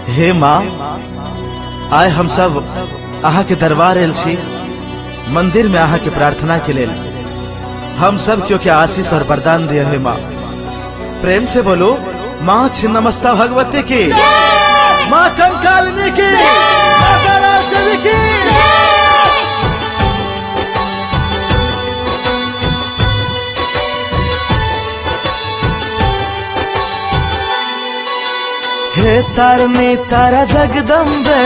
हे माँ, आए हम सब अहाँ के दरबार एल छी, मंदिर में अहाँ के प्रार्थना के लेल। हम सब क्यों के आशीष और वरदान दिए हे माँ। प्रेम से बोलो, माँ छिन्नमस्ता भगवती की, माँ कंकालिनी की, माँ तारा देवी की। हे तारनी तारा जगदम्बे,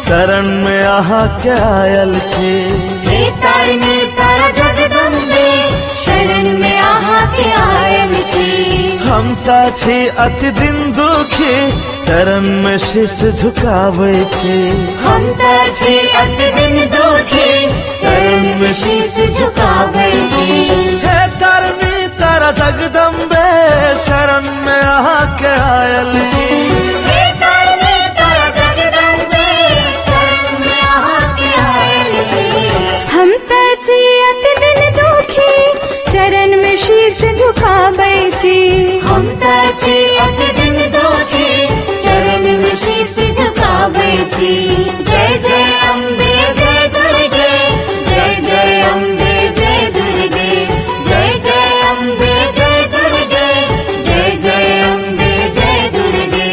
शरण में आहा के आयल छी। हे तारनी तारा जगदम्बे, शरण में आहा के आयल छी। हम ता छी अति दिन दुखी, चरण में शीश झुकावे छी। हम ता छी अति दिन दुखी, चरण में शीश झुकावे छी। हे तारनी तारा जगदम्बे, शरण में आहा के आयल छी। हम ताची अति दिन दुखी, चरण में शीश झुकाबै छी। हम ताची अति दिन दुखी, चरण में शीश झुकाबै छी। जय जय अम्बे जय दुर्गे, जय जय अम्बे जय दुर्गे, जय जय अम्बे जय दुर्गे, जय जय अम्बे जय दुर्गे।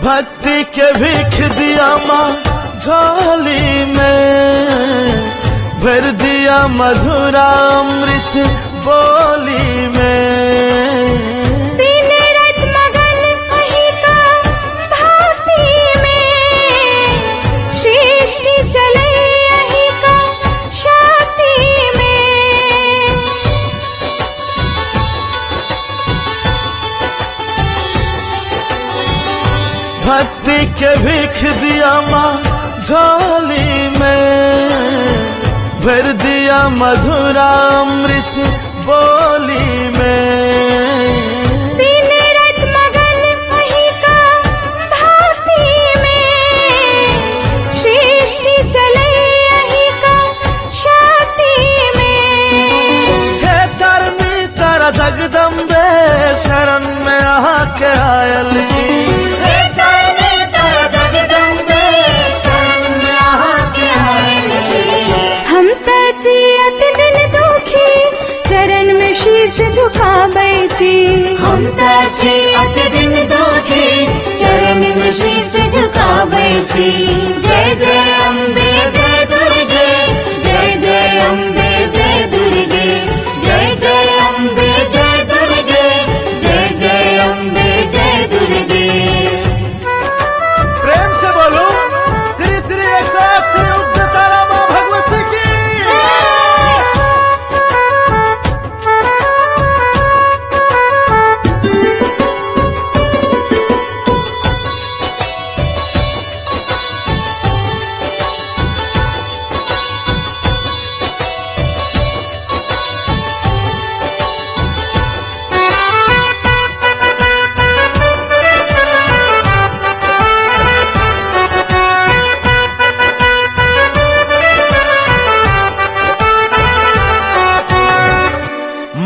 भक्ति के भीख दिया माँ झोली में, भर दिया मधुरा अमृत बोली में। दिन रात मगन वही का भक्ति में, सृष्टि चले यही का शक्ति में। भक्ति के भीख दिया माँ झोली में, भर दिया मधुरा अमृत बोली में। दिन रात मगन वही का भक्ति में, सृष्टि चले यही का शक्ति में। हे तारनी तारा जगदम्बे, शरण में आहा के आयल छी। हम ताची अति दिन दुखी, चरण में शीश झुकाबै छी। हम ताची अति दिन दुखी, चरण में शीश झुकाबै छी। जय जय अम्बे जय दुर्गे, जय जय अम्बे जय दुर्गे, जय जय अम्बे जय दुर्गे, जय जय अम्बे जय दुर्गे। प्रेम से बोलो, श्री श्री 108 श्री उग्र तारा माँ भगवती की।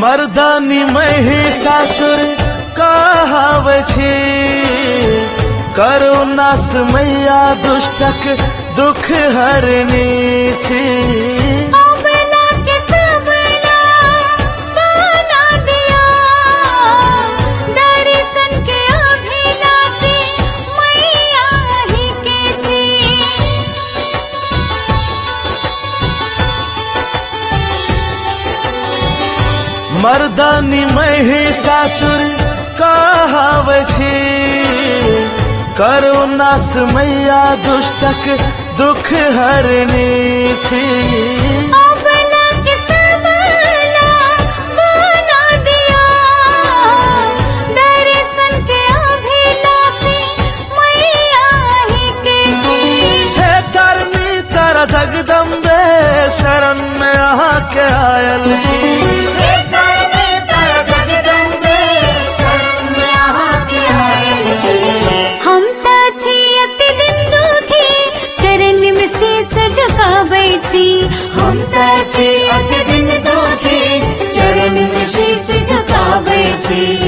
मर्दानी महिषासुर कहावे छी, करुणास मैया दुष्टक दुख हरनी छी। अबला के सबला बना दिया, दर्शन के अभिलाषी मैया ही के छी। मर्दानी महिषासुर कहावे छी, करुणास मैया दुष्टक दुख हरनी छी। अबला के सबला बना आयल छी। हम त छी अति दिन दुखी चरण में शीश झुकाबै छी। हम त छी अति दिन दुखी चरण में शीश झुकाबै छी।